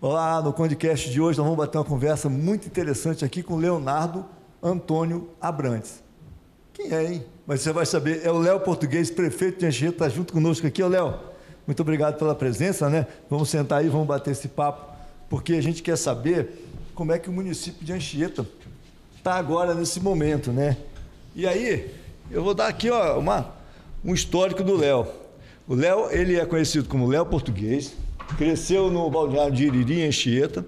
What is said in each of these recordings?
Olá, no Condecast de hoje nós vamos bater uma conversa muito interessante aqui com Leonardo Antônio Abrantes. Quem é, hein? Mas você vai saber, é o Léo Português, prefeito de Anchieta, está junto conosco aqui. Ô, Léo, muito obrigado pela presença, né? Vamos sentar aí, vamos bater esse papo, porque a gente quer saber como é que o município de Anchieta está agora nesse momento, né? E aí, eu vou dar aqui ó, um histórico do Léo. O Léo, ele é conhecido como Léo Português, cresceu no balneário de Iriri, em Anchieta,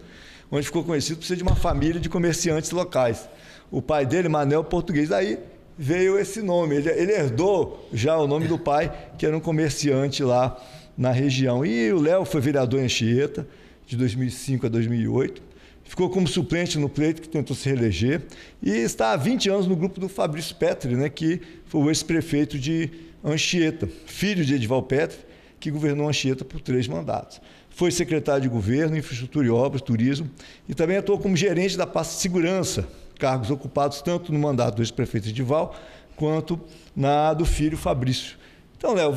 onde ficou conhecido por ser de uma família de comerciantes locais. O pai dele, Manel Português, aí veio esse nome. Ele herdou já o nome do pai, que era um comerciante lá na região. E o Léo foi vereador em Anchieta, de 2005 a 2008. Ficou como suplente no pleito, que tentou se reeleger. E está há 20 anos no grupo do Fabrício Petri, né, que foi o ex-prefeito de Anchieta, filho de Edival Petri, que governou Anchieta por 3 mandatos. Foi secretário de Governo, Infraestrutura e Obras, Turismo, e também atuou como gerente da pasta de Segurança, cargos ocupados tanto no mandato do ex-prefeito Edival, quanto na do filho Fabrício. Então, Léo,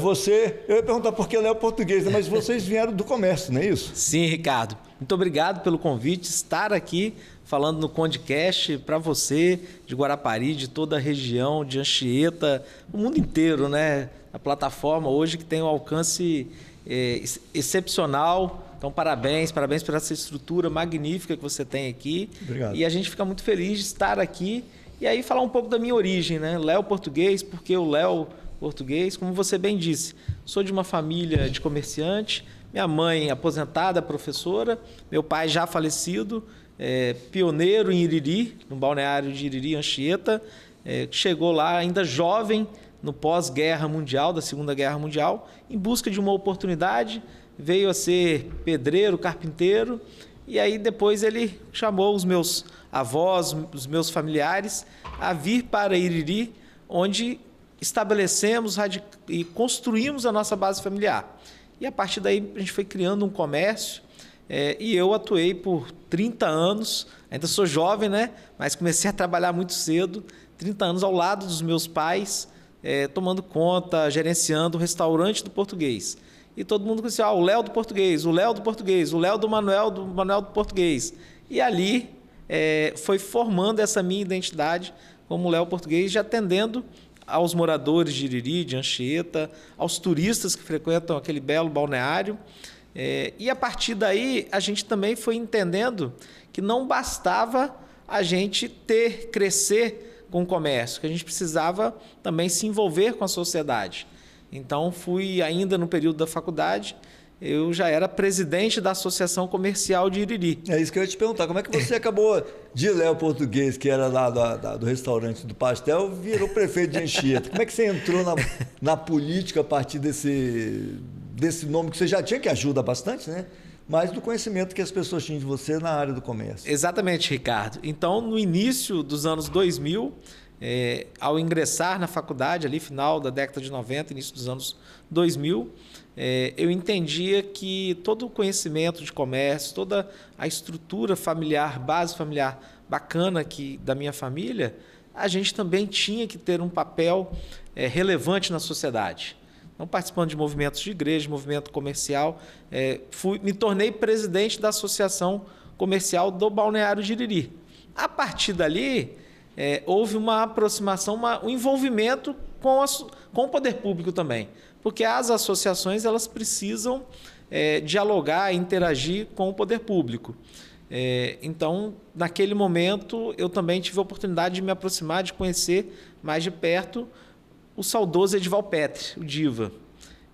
eu ia perguntar por que Léo Português, né? Mas vocês vieram do comércio, não é isso? Sim, Ricardo. Muito obrigado pelo convite, estar aqui falando no Condecast para você de Guarapari, de toda a região, de Anchieta, o mundo inteiro, né? A plataforma hoje que tem um alcance excepcional. Então, parabéns por essa estrutura magnífica que você tem aqui. Obrigado. E a gente fica muito feliz de estar aqui e aí falar um pouco da minha origem, né? Léo Português, porque o Léo Português, como você bem disse, sou de uma família de comerciante, minha mãe aposentada, professora, meu pai já falecido, pioneiro em Iriri, no balneário de Iriri, Anchieta, chegou lá ainda jovem, no pós-guerra mundial, da Segunda Guerra Mundial, em busca de uma oportunidade, veio a ser pedreiro, carpinteiro, e aí depois ele chamou os meus avós, os meus familiares, a vir para Iriri, onde estabelecemos e construímos a nossa base familiar. E a partir daí a gente foi criando um comércio, e eu atuei por 30 anos, ainda sou jovem, né? Mas comecei a trabalhar muito cedo, 30 anos ao lado dos meus pais, tomando conta, gerenciando o restaurante do Português. E todo mundo conhecia, o Léo do Português, o Léo do Português, o Léo do Manuel do Português. E ali foi formando essa minha identidade como Léo Português, já atendendo aos moradores de Iriri, de Anchieta, aos turistas que frequentam aquele belo balneário. E a partir daí, a gente também foi entendendo que não bastava a gente crescer com o comércio, que a gente precisava também se envolver com a sociedade. Então, fui ainda no período da faculdade, eu já era presidente da Associação Comercial de Iriri. É isso que eu ia te perguntar, como é que você acabou de Léo Português, que era lá do restaurante do Pastel, virou prefeito de Anchieta? Como é que você entrou na política a partir desse nome que você já tinha, que ajuda bastante, né? Mas do conhecimento que as pessoas tinham de você na área do comércio. Exatamente, Ricardo. Então, no início dos anos 2000, ao ingressar na faculdade, ali final da década de 90, início dos anos 2000, eu entendia que todo o conhecimento de comércio, toda a estrutura familiar, base familiar bacana da minha família, a gente também tinha que ter um papel relevante na sociedade. Não participando de movimentos de igreja, de movimento comercial, me tornei presidente da Associação Comercial do Balneário de Iriri. A partir dali, houve uma aproximação, um envolvimento com o poder público também, porque as associações elas precisam dialogar, interagir com o poder público. Então, naquele momento, eu também tive a oportunidade de me aproximar, de conhecer mais de perto o saudoso Edival Petri, o Diva.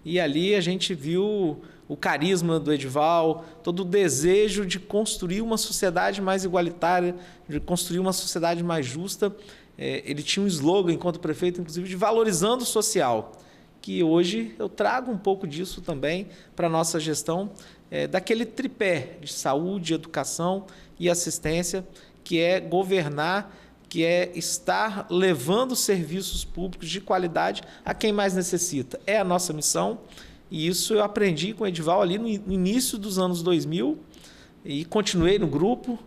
E ali a gente viu o carisma do Edival, todo o desejo de construir uma sociedade mais igualitária, de construir uma sociedade mais justa. Ele tinha um slogan, enquanto prefeito, inclusive, de valorizando o social, que hoje eu trago um pouco disso também para a nossa gestão, daquele tripé de saúde, educação e assistência, que é governar, que é estar levando serviços públicos de qualidade a quem mais necessita. É a nossa missão, e isso eu aprendi com o Edival ali no início dos anos 2000 e continuei no grupo,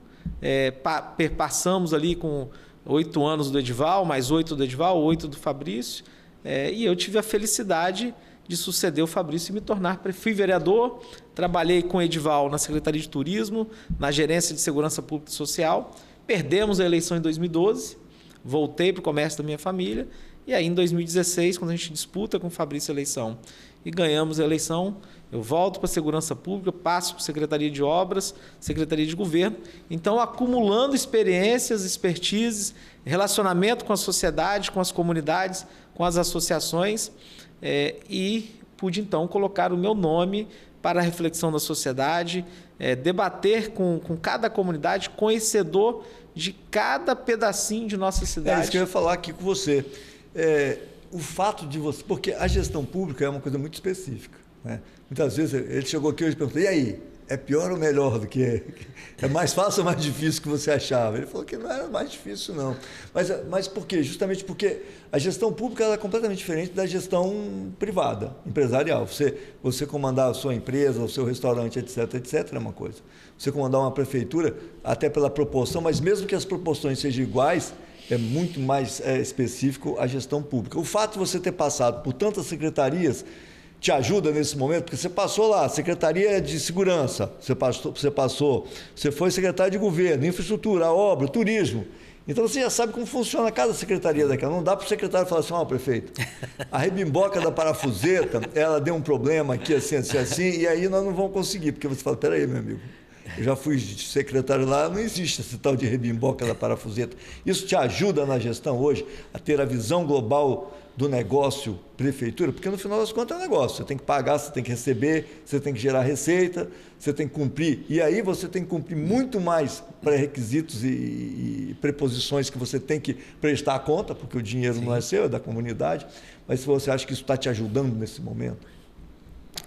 passamos ali com 8 anos do Edival, mais 8 do Edival, 8 do Fabrício, e eu tive a felicidade de suceder o Fabrício e me tornar. Fui vereador, trabalhei com o Edival na Secretaria de Turismo, na Gerência de Segurança Pública e Social. Perdemos a eleição em 2012, voltei para o comércio da minha família. E aí, em 2016, quando a gente disputa com o Fabrício a eleição e ganhamos a eleição, eu volto para a Segurança Pública, passo para a Secretaria de Obras, Secretaria de Governo. Então, acumulando experiências, expertises, relacionamento com a sociedade, com as comunidades, com as associações, e pude, então, colocar o meu nome para a reflexão da sociedade, debater com cada comunidade, conhecedor de cada pedacinho de nossa cidade. É isso que eu ia falar aqui com você. O fato de você... Porque a gestão pública é uma coisa muito específica, né? Muitas vezes ele chegou aqui hoje e perguntou: e aí, é pior ou melhor do que... É mais fácil ou mais difícil que você achava? Ele falou que não era mais difícil, não. Mas por quê? Justamente porque a gestão pública ela é completamente diferente da gestão privada, empresarial. Você comandar a sua empresa, o seu restaurante, etc., é uma coisa. Você comandar uma prefeitura, até pela proporção, mas mesmo que as proporções sejam iguais, é muito mais específico a gestão pública. O fato de você ter passado por tantas secretarias te ajuda nesse momento, porque você passou lá, Secretaria de Segurança, você foi secretário de Governo, Infraestrutura, Obra, Turismo. Então você já sabe como funciona cada secretaria daquela. Não dá para o secretário falar assim: prefeito, a rebimboca da parafuseta, ela deu um problema aqui, assim, e aí nós não vamos conseguir, porque você fala: peraí, meu amigo, eu já fui secretário lá, não existe esse tal de rebimboca da parafuseta. Isso te ajuda na gestão hoje a ter a visão global do negócio prefeitura, porque no final das contas é um negócio. Você tem que pagar, você tem que receber, você tem que gerar receita, você tem que cumprir. E aí você tem que cumprir muito mais pré-requisitos e preposições que você tem que prestar conta, porque o dinheiro não é seu, é da comunidade. Mas se você acha que isso está te ajudando nesse momento?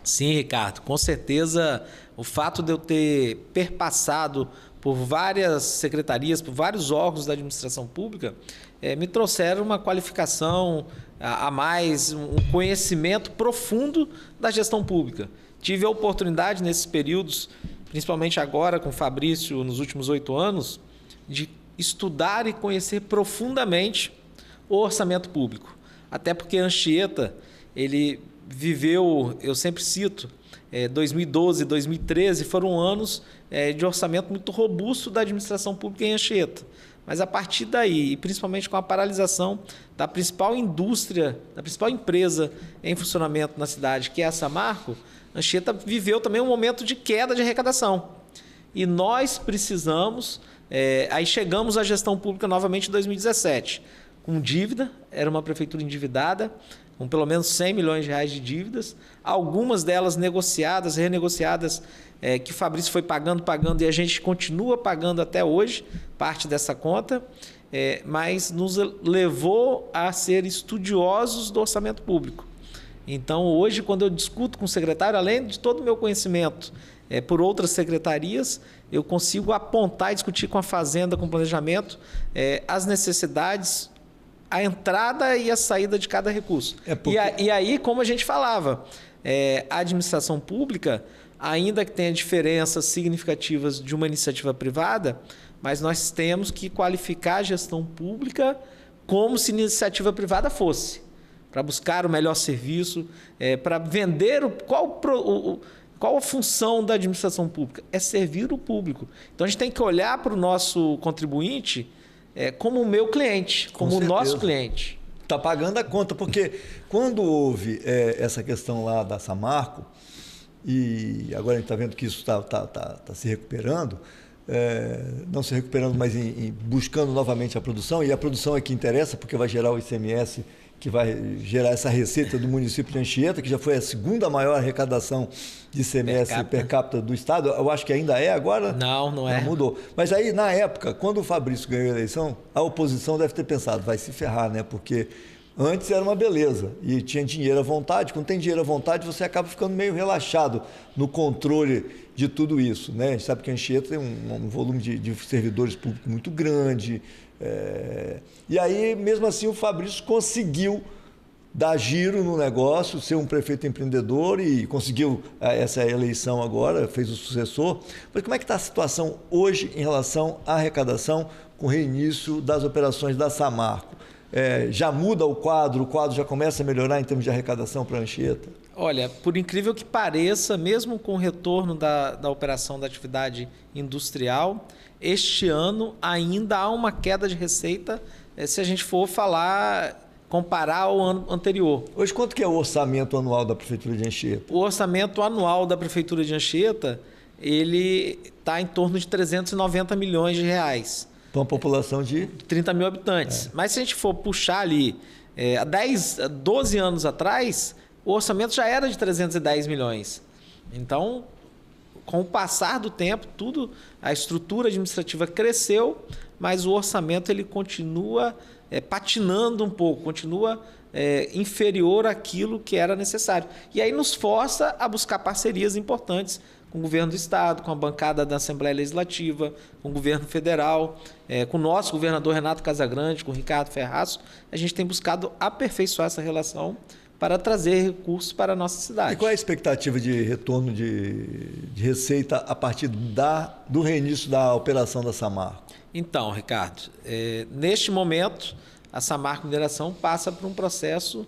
Sim, Ricardo, com certeza o fato de eu ter perpassado por várias secretarias, por vários órgãos da administração pública, me trouxeram uma qualificação a mais, um conhecimento profundo da gestão pública. Tive a oportunidade nesses períodos, principalmente agora com o Fabrício, nos últimos 8 anos, de estudar e conhecer profundamente o orçamento público. Até porque Anchieta, ele viveu, eu sempre cito, 2012 e 2013 foram anos de orçamento muito robusto da administração pública em Anchieta. Mas a partir daí, e principalmente com a paralisação da principal indústria, da principal empresa em funcionamento na cidade, que é a Samarco, Anchieta viveu também um momento de queda de arrecadação. E nós precisamos, aí chegamos à gestão pública novamente em 2017, com dívida, era uma prefeitura endividada, com pelo menos 100 milhões de reais de dívidas, algumas delas negociadas, renegociadas, que o Fabrício foi pagando e a gente continua pagando até hoje parte dessa conta, mas nos levou a ser estudiosos do orçamento público. Então, hoje, quando eu discuto com o secretário, além de todo o meu conhecimento por outras secretarias, eu consigo apontar e discutir com a Fazenda, com o planejamento, as necessidades, a entrada e a saída de cada recurso. E aí, como a gente falava, a administração pública, ainda que tenha diferenças significativas de uma iniciativa privada, mas nós temos que qualificar a gestão pública como se iniciativa privada fosse, para buscar o melhor serviço, para vender qual a função da administração pública? É servir o público. Então, a gente tem que olhar para o nosso contribuinte como o meu cliente, como o nosso cliente. Está pagando a conta, porque quando houve essa questão lá da Samarco, e agora a gente está vendo que isso está se recuperando, não se recuperando, mas buscando novamente a produção, e a produção é que interessa, porque vai gerar o ICMS, que vai gerar essa receita do município de Anchieta, que já foi a segunda maior arrecadação de ICMS per capita do estado. Eu acho que ainda é agora. Não é. Mudou. Mas aí, na época, quando o Fabrício ganhou a eleição, a oposição deve ter pensado: vai se ferrar, né? Porque antes era uma beleza e tinha dinheiro à vontade. Quando tem dinheiro à vontade, você acaba ficando meio relaxado no controle de tudo isso, né? A gente sabe que Anchieta tem um volume de servidores públicos muito grande. E aí, mesmo assim, o Fabrício conseguiu dar giro no negócio, ser um prefeito empreendedor e conseguiu essa eleição agora, fez o sucessor. Mas como é que está a situação hoje em relação à arrecadação com o reinício das operações da Samarco? Já muda o quadro já começa a melhorar em termos de arrecadação para a Anchieta? Olha, por incrível que pareça, mesmo com o retorno da operação da atividade industrial, este ano ainda há uma queda de receita, se a gente for comparar ao ano anterior. Hoje, quanto que é o orçamento anual da Prefeitura de Anchieta? O orçamento anual da Prefeitura de Anchieta, ele está em torno de 390 milhões de reais. Para uma população de 30 mil habitantes. Mas se a gente for puxar ali, há 12 anos atrás, o orçamento já era de 310 milhões. Então, com o passar do tempo, a estrutura administrativa cresceu, mas o orçamento ele continua patinando um pouco, continua inferior àquilo que era necessário. E aí nos força a buscar parcerias importantes com o governo do Estado, com a bancada da Assembleia Legislativa, com o governo federal, com o nosso governador Renato Casagrande, com o Ricardo Ferraço. A gente tem buscado aperfeiçoar essa relação para trazer recursos para a nossa cidade. E qual é a expectativa de retorno de receita a partir do reinício da operação da Samarco? Então, Ricardo, neste momento, a Samarco Mineração passa por um processo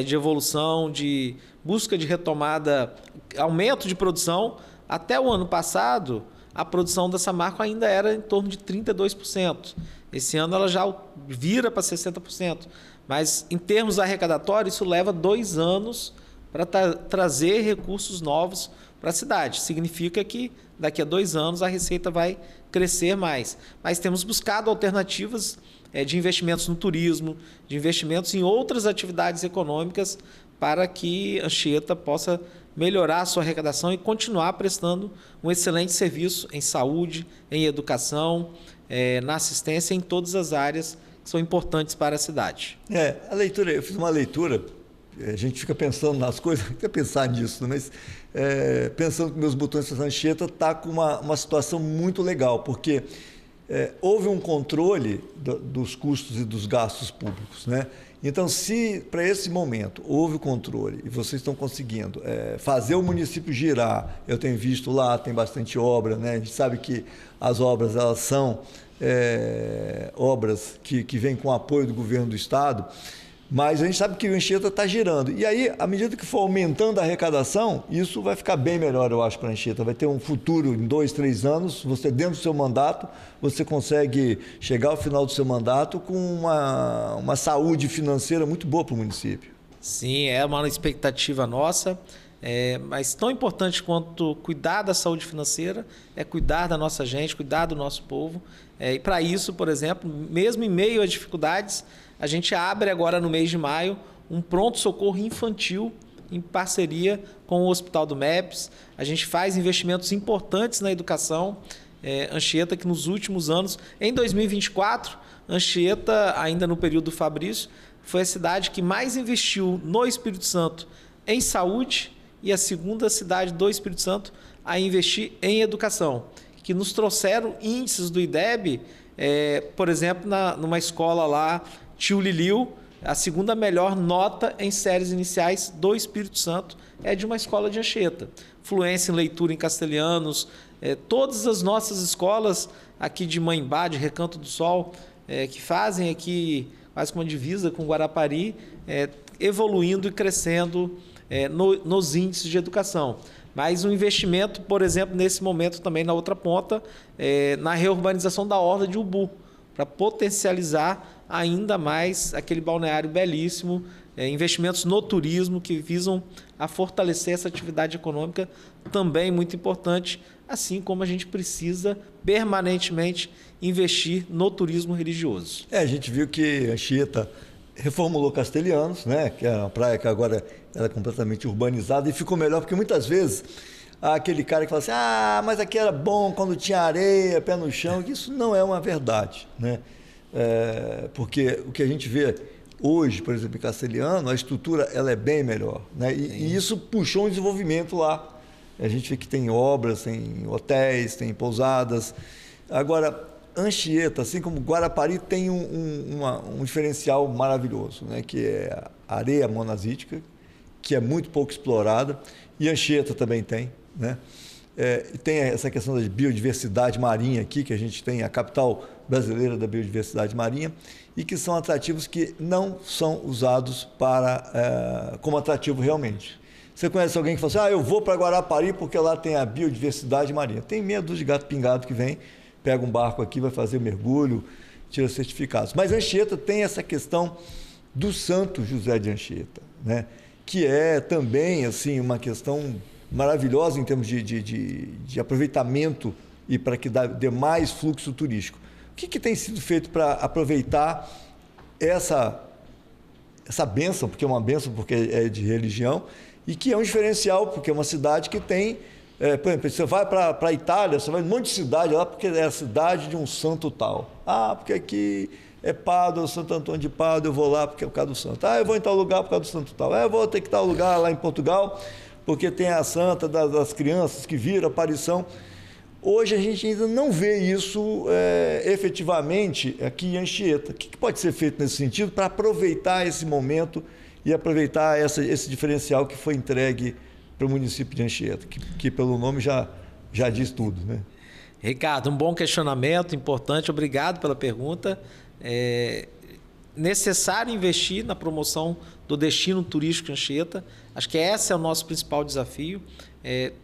de evolução, de busca de retomada, aumento de produção. Até o ano passado, a produção da Samarco ainda era em torno de 32%. Esse ano ela já vira para 60%. Mas, em termos arrecadatórios, isso leva 2 anos para trazer recursos novos para a cidade. Significa que daqui a 2 anos a receita vai crescer mais. Mas temos buscado alternativas de investimentos no turismo, de investimentos em outras atividades econômicas para que Anchieta possa melhorar a sua arrecadação e continuar prestando um excelente serviço em saúde, em educação, na assistência, em todas as áreas que são importantes para a cidade. A leitura, eu fiz uma leitura, a gente fica pensando nas coisas, quer pensar nisso, mas pensando que meus botões para Anchieta está com uma situação muito legal, porque houve um controle dos custos e dos gastos públicos, né? Então, se para esse momento houve o controle e vocês estão conseguindo fazer o município girar, eu tenho visto lá, tem bastante obra, né? A gente sabe que as obras elas são obras que vêm com o apoio do governo do Estado, mas a gente sabe que o Anchieta está girando. E aí, à medida que for aumentando a arrecadação, isso vai ficar bem melhor, eu acho, para a Anchieta. Vai ter um futuro em 2, 3 anos, você dentro do seu mandato, você consegue chegar ao final do seu mandato com uma saúde financeira muito boa para o município. Sim, é uma expectativa nossa, mas tão importante quanto cuidar da saúde financeira é cuidar da nossa gente, cuidar do nosso povo. E para isso, por exemplo, mesmo em meio a dificuldades, a gente abre agora no mês de maio um pronto-socorro infantil em parceria com o Hospital do MEPS. A gente faz investimentos importantes na educação. Anchieta, que nos últimos anos, em 2024, Anchieta, ainda no período do Fabrício, foi a cidade que mais investiu no Espírito Santo em saúde e a segunda cidade do Espírito Santo a investir em educação, que nos trouxeram índices do IDEB, por exemplo, numa escola lá, Tio Liliu, a segunda melhor nota em séries iniciais do Espírito Santo é de uma escola de Anchieta. Fluência em leitura em castelhanos, todas as nossas escolas aqui de Maimbá, de Recanto do Sol, que fazem aqui quase como uma divisa com Guarapari, evoluindo e crescendo nos índices de educação. Mas um investimento, por exemplo, nesse momento também na outra ponta, na reurbanização da Orla de Ubu, para potencializar ainda mais aquele balneário belíssimo, investimentos no turismo que visam a fortalecer essa atividade econômica também muito importante, assim como a gente precisa permanentemente investir no turismo religioso. A gente viu que Anchieta reformulou Castelhanos, né, que é uma praia que agora era completamente urbanizada e ficou melhor, porque muitas vezes há aquele cara que fala assim, mas aqui era bom quando tinha areia, pé no chão, isso não é uma verdade, né? Porque o que a gente vê hoje, por exemplo, em Castelhano, a estrutura ela é bem melhor, né? E isso puxou um desenvolvimento lá. A gente vê que tem obras, tem hotéis, tem pousadas. Agora, Anchieta, assim como Guarapari, tem um diferencial maravilhoso, né? Que é a areia monazítica, que é muito pouco explorada, e Anchieta também tem, né? E tem essa questão da biodiversidade marinha aqui, que a gente tem a capital brasileira da biodiversidade marinha, e que são atrativos que não são usados como atrativo realmente. Você conhece alguém que fala assim, eu vou para Guarapari porque lá tem a biodiversidade marinha. Tem meia dúzia de gato pingado que vem, pega um barco aqui, vai fazer mergulho, tira certificados. Mas Anchieta tem essa questão do Santo José de Anchieta, né? Que é também assim, uma questão maravilhosa em termos de aproveitamento e para que dê mais fluxo turístico. O que tem sido feito para aproveitar essa bênção, porque é uma bênção, porque é de religião, e que é um diferencial, porque é uma cidade que tem... por exemplo, você vai para a Itália, você vai em um monte de cidade lá, porque é a cidade de um santo tal. Porque aqui é Pádua, Santo Antônio de Pádua, eu vou lá porque é por causa do santo. Eu vou em tal lugar por causa do santo tal. Eu vou ter que tal lugar lá em Portugal, porque tem a santa das crianças que viram aparição. Hoje a gente ainda não vê isso efetivamente aqui em Anchieta. O que pode ser feito nesse sentido para aproveitar esse momento e aproveitar esse diferencial que foi entregue para o município de Anchieta, que pelo nome já diz tudo, né? Ricardo, um bom questionamento, importante, obrigado pela pergunta. É necessário investir na promoção do destino turístico de Anchieta. Acho que esse é o nosso principal desafio,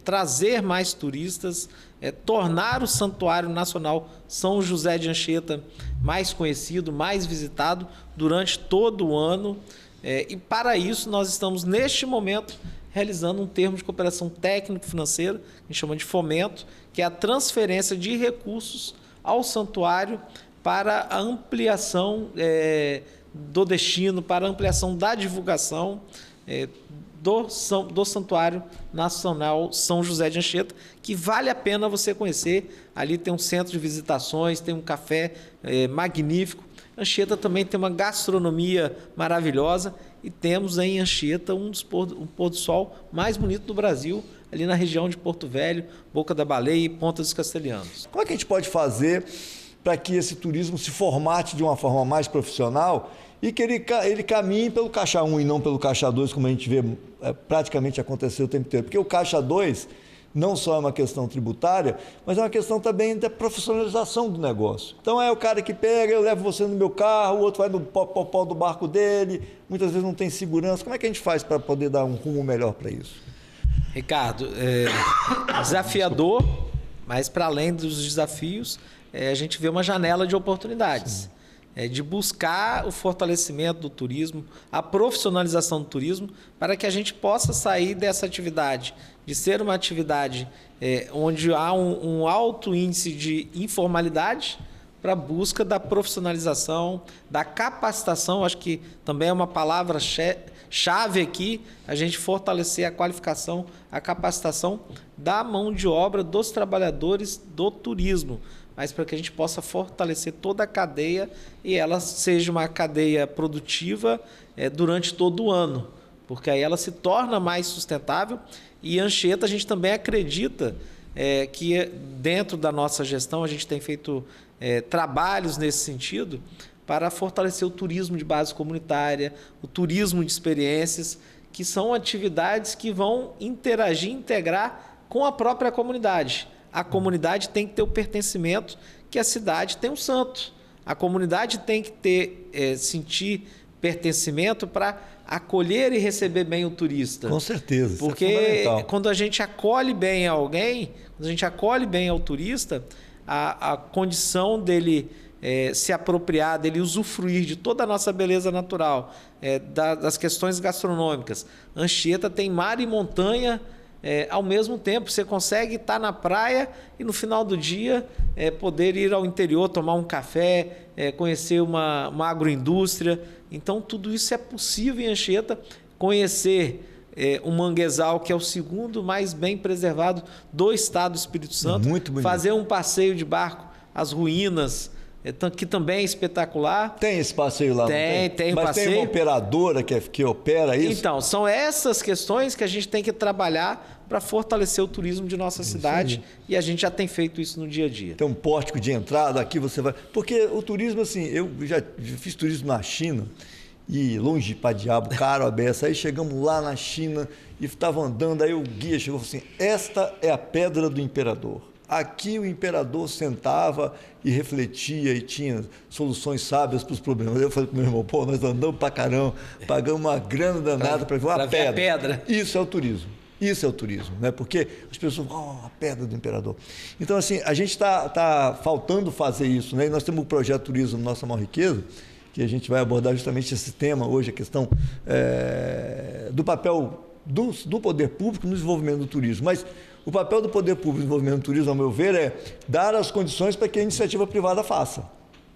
trazer mais turistas, tornar o Santuário Nacional São José de Anchieta mais conhecido, mais visitado durante todo o ano. E para isso nós estamos, neste momento, realizando um termo de cooperação técnico-financeira, que a gente chama de fomento, que é a transferência de recursos ao santuário para a ampliação do destino, para a ampliação da divulgação do Santuário Nacional São José de Anchieta, que vale a pena você conhecer. Ali tem um centro de visitações, tem um café magnífico. Anchieta também tem uma gastronomia maravilhosa e temos em Anchieta um pôr do sol mais bonito do Brasil, ali na região de Porto Velho, Boca da Baleia e Ponta dos Castelhanos. Como é que a gente pode fazer para que esse turismo se formate de uma forma mais profissional e que ele caminhe pelo Caixa 1 e não pelo Caixa 2, como a gente vê praticamente acontecer o tempo inteiro? Porque o Caixa 2 não só é uma questão tributária, mas é uma questão também da profissionalização do negócio. Então é o cara que pega, eu levo você no meu carro, o outro vai no pó do barco dele, muitas vezes não tem segurança. Como é que a gente faz para poder dar um rumo melhor para isso? Ricardo, desafiador, mas para além dos desafios, a gente vê uma janela de oportunidades. De buscar o fortalecimento do turismo, a profissionalização do turismo, para que a gente possa sair dessa atividade, de ser uma atividade onde há um alto índice de informalidade, para a busca da profissionalização, da capacitação. Acho que também é uma palavra-chave aqui, a gente fortalecer a qualificação, a capacitação da mão de obra dos trabalhadores do turismo, mas para que a gente possa fortalecer toda a cadeia e ela seja uma cadeia produtiva durante todo o ano, porque aí ela se torna mais sustentável. E Anchieta, a gente também acredita que dentro da nossa gestão a gente tem feito trabalhos nesse sentido para fortalecer o turismo de base comunitária, o turismo de experiências, que são atividades que vão interagir, integrar com a própria comunidade. A comunidade tem que ter o pertencimento, que a cidade tem um santo. A comunidade tem que sentir pertencimento para acolher e receber bem o turista. Com certeza. Porque quando a gente acolhe bem alguém, quando a gente acolhe bem ao turista, a condição dele se apropriar, dele usufruir de toda a nossa beleza natural, das questões gastronômicas. Anchieta tem mar e montanha ao mesmo tempo. Você consegue estar na praia e no final do dia poder ir ao interior, tomar um café, conhecer uma agroindústria. Então tudo isso é possível em Anchieta. Conhecer o manguezal, que é o segundo mais bem preservado do estado do Espírito Santo. Muito bonito. Fazer um passeio de barco, as ruínas, que também é espetacular. Tem esse passeio lá? Tem Mas passeio. Tem uma operadora que opera isso? Então, são essas questões que a gente tem que trabalhar para fortalecer o turismo de nossa cidade, e a gente já tem feito isso no dia a dia. Tem um pórtico de entrada, aqui você vai... Porque o turismo, assim, eu já fiz turismo na China, e longe para diabo, caro a beça. Aí chegamos lá na China e estava andando, aí o guia chegou e falou assim: esta é a Pedra do Imperador. aqui o imperador sentava e refletia e tinha soluções sábias para os problemas. Eu falei para o meu irmão, pô, nós andamos para caramba, pagamos uma grana danada para ver uma pedra. Ver a pedra. Isso é o turismo. Isso é o turismo, né? Porque as pessoas a pedra do imperador. Então, assim, a gente está faltando fazer isso, né? E nós temos um projeto Turismo Nossa Maior Riqueza, que a gente vai abordar justamente esse tema hoje, a questão do papel do poder público no desenvolvimento do turismo. Mas o papel do poder público no desenvolvimento do turismo, ao meu ver, é dar as condições para que a iniciativa privada faça.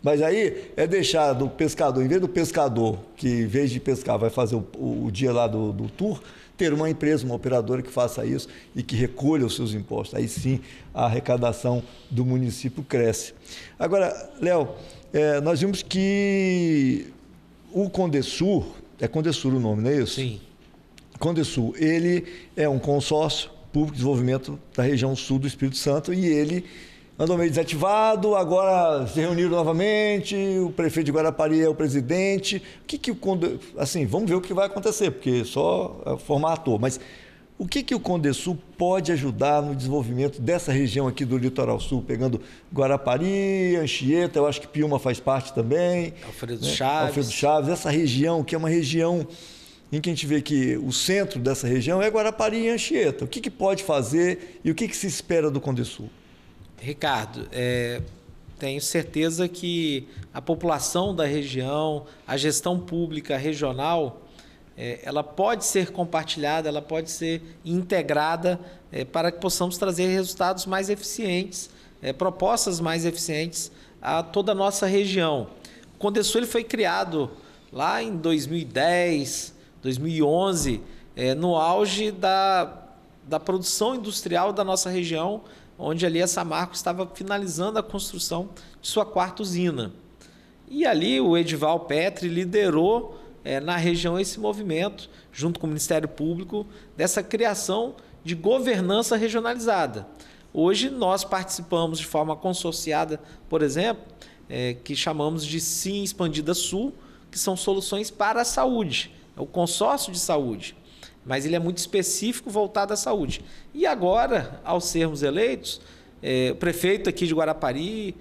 Mas aí é deixar do pescador, em vez do pescador, que em vez de pescar vai fazer o dia lá do tour, ter uma empresa, uma operadora que faça isso e que recolha os seus impostos. Aí sim a arrecadação do município cresce. Agora, Léo, nós vimos que o Condesul, é Condesul o nome, não é isso? Sim. Condesul, ele é um consórcio público de desenvolvimento da região sul do Espírito Santo e ele andou meio desativado, agora se reuniram novamente, o prefeito de Guarapari é o presidente. Assim, vamos ver o que vai acontecer, porque só formar ator, mas o que o Condesul pode ajudar no desenvolvimento dessa região aqui do Litoral Sul, pegando Guarapari, Anchieta, eu acho que Piúma faz parte também. Alfredo Chaves. Alfredo Chaves, essa região que é uma região em que a gente vê que o centro dessa região é Guarapari e Anchieta. O que pode fazer e o que se espera do Condesul? Ricardo, tenho certeza que a população da região, a gestão pública regional, ela pode ser compartilhada, ela pode ser integrada para que possamos trazer resultados mais eficientes, propostas mais eficientes a toda a nossa região. O Condesul ele foi criado lá em 2010, 2011, no auge da produção industrial da nossa região, onde ali a Samarco estava finalizando a construção de sua quarta usina. E ali o Edival Petri liderou na região esse movimento, junto com o Ministério Público, dessa criação de governança regionalizada. Hoje nós participamos de forma consorciada, por exemplo, que chamamos de Sim Expandida Sul, que são soluções para a saúde, é o consórcio de saúde. Mas ele é muito específico, voltado à saúde. E agora, ao sermos eleitos, o prefeito aqui de Guarapari,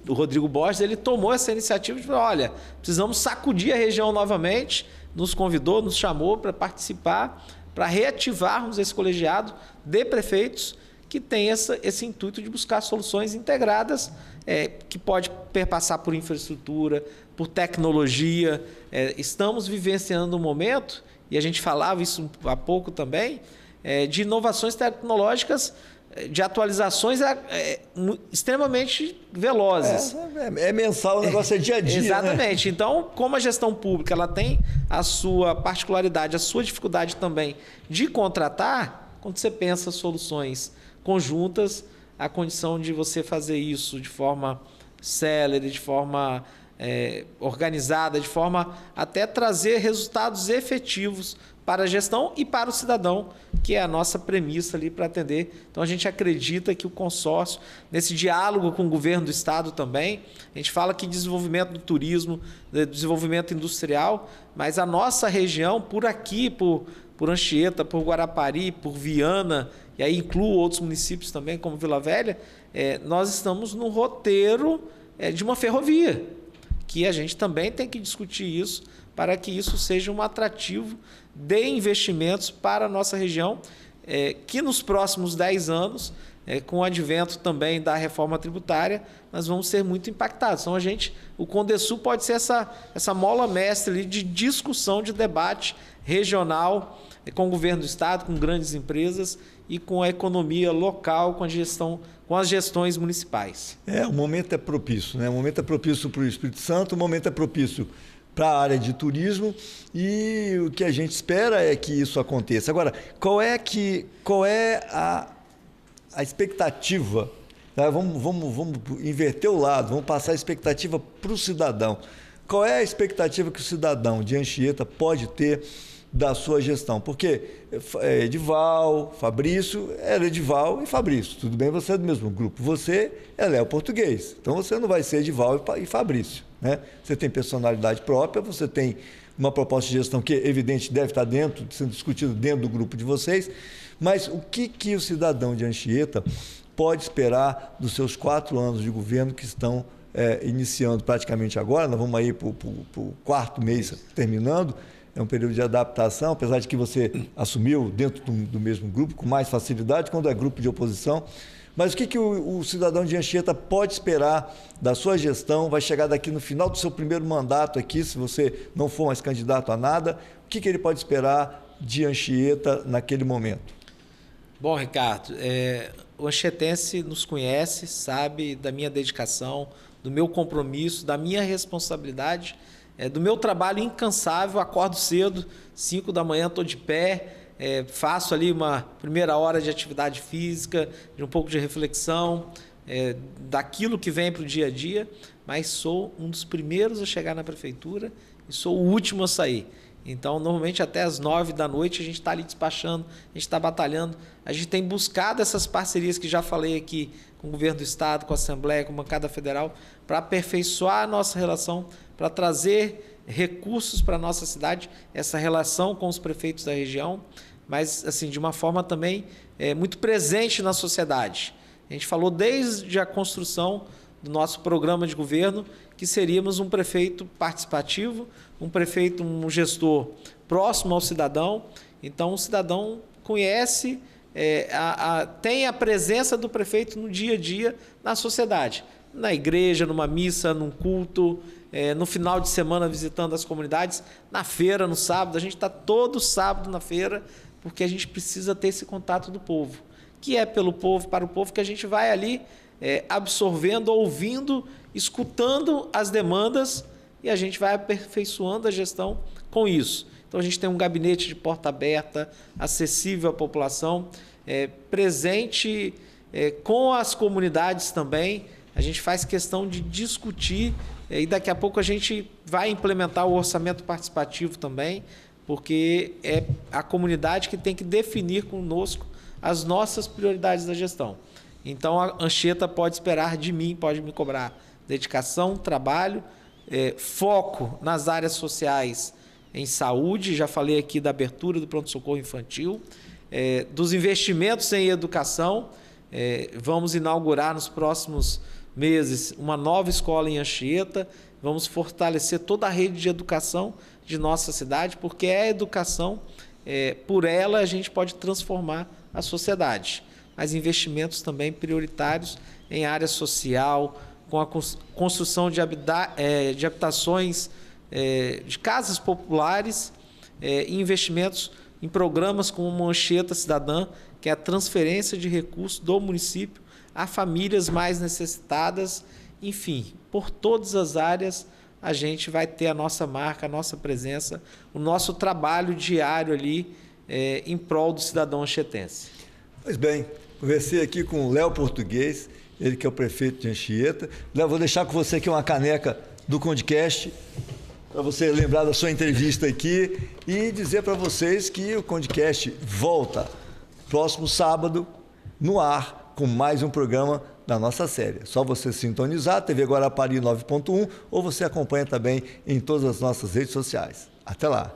o Rodrigo Borges, ele tomou essa iniciativa de falar, olha, precisamos sacudir a região novamente, nos convidou, nos chamou para participar, para reativarmos esse colegiado de prefeitos que tem esse intuito de buscar soluções integradas, que pode perpassar por infraestrutura, por tecnologia. Estamos vivenciando um momento, e a gente falava isso há pouco também, de inovações tecnológicas, de atualizações extremamente velozes. É mensal, o negócio é dia a dia. Exatamente. Né? Então, como a gestão pública ela tem a sua particularidade, a sua dificuldade também de contratar, quando você pensa soluções conjuntas, a condição de você fazer isso de forma célere, de forma organizada, de forma até trazer resultados efetivos para a gestão e para o cidadão, que é a nossa premissa ali para atender. Então, a gente acredita que o consórcio, nesse diálogo com o governo do Estado também, a gente fala que desenvolvimento do turismo, desenvolvimento industrial, mas a nossa região, por aqui, por Anchieta, por Guarapari, por Viana, e aí incluo outros municípios também, como Vila Velha, nós estamos no roteiro de uma ferrovia, que a gente também tem que discutir isso para que isso seja um atrativo de investimentos para a nossa região, que nos próximos 10 anos, com o advento também da reforma tributária, nós vamos ser muito impactados. Então, o Condesul pode ser essa mola mestre ali de discussão, de debate regional, com o governo do Estado, com grandes empresas e com a economia local, com as gestões municipais. O momento é propício, né? O momento é propício para o Espírito Santo, o momento é propício para a área de turismo e o que a gente espera é que isso aconteça. Agora, qual é a expectativa? Tá? Vamos inverter o lado, vamos passar a expectativa para o cidadão. Qual é a expectativa que o cidadão de Anchieta pode ter da sua gestão? Porque Edival, Fabrício, era Edival e Fabrício. Tudo bem, você é do mesmo grupo. Você é Léo Português. Então você não vai ser Edival e Fabrício, né? Você tem personalidade própria, você tem uma proposta de gestão que, evidente, deve estar sendo discutido dentro do grupo de vocês. Mas o que o cidadão de Anchieta pode esperar dos seus 4 anos de governo que estão iniciando praticamente agora? Nós vamos aí para o 4º mês terminando. É um período de adaptação, apesar de que você assumiu dentro do mesmo grupo com mais facilidade quando é grupo de oposição. Mas o que o cidadão de Anchieta pode esperar da sua gestão? Vai chegar daqui no final do seu primeiro mandato aqui, se você não for mais candidato a nada. O que ele pode esperar de Anchieta naquele momento? Bom, Ricardo, o anchietense nos conhece, sabe da minha dedicação, do meu compromisso, da minha responsabilidade, do meu trabalho incansável. Acordo cedo, 5 da manhã, estou de pé, faço ali uma primeira hora de atividade física, de um pouco de reflexão, daquilo que vem para o dia a dia, mas sou um dos primeiros a chegar na prefeitura e sou o último a sair. Então, normalmente até às 9 da noite a gente está ali despachando, a gente está batalhando, a gente tem buscado essas parcerias que já falei aqui com o governo do estado, com a Assembleia, com a bancada federal, para aperfeiçoar a nossa relação, para trazer recursos para a nossa cidade, essa relação com os prefeitos da região, mas assim, de uma forma também muito presente na sociedade. A gente falou desde a construção do nosso programa de governo que seríamos um prefeito participativo, um prefeito, um gestor próximo ao cidadão. Então, o cidadão conhece, tem a presença do prefeito no dia a dia na sociedade, na igreja, numa missa, num culto, no final de semana visitando as comunidades, na feira, no sábado. A gente está todo sábado na feira porque a gente precisa ter esse contato do povo, que é pelo povo, para o povo, que a gente vai ali absorvendo, ouvindo, escutando as demandas e a gente vai aperfeiçoando a gestão com isso. Então, a gente tem um gabinete de porta aberta, acessível à população, presente com as comunidades também. A gente faz questão de discutir e daqui a pouco a gente vai implementar o orçamento participativo também, porque é a comunidade que tem que definir conosco as nossas prioridades da gestão. Então, a Anchieta pode esperar de mim, pode me cobrar dedicação, trabalho, foco nas áreas sociais, em saúde, já falei aqui da abertura do pronto-socorro infantil, dos investimentos em educação. Vamos inaugurar nos próximos meses uma nova escola em Anchieta, vamos fortalecer toda a rede de educação de nossa cidade, porque a educação, por ela, a gente pode transformar a sociedade. Mas investimentos também prioritários em área social, com a construção de habitações, de casas populares, e investimentos em programas como Anchieta Cidadã, que é a transferência de recursos do município a famílias mais necessitadas. Enfim, por todas as áreas a gente vai ter a nossa marca, a nossa presença, o nosso trabalho diário ali em prol do cidadão anchietense. Pois bem, conversei aqui com o Léo Português, ele que é o prefeito de Anchieta. Léo, vou deixar com você aqui uma caneca do Condecast, para você lembrar da sua entrevista aqui e dizer para vocês que o Condecast volta próximo sábado no ar com mais um programa da nossa série. É só você sintonizar, TV Guarapari 9.1, ou você acompanha também em todas as nossas redes sociais. Até lá!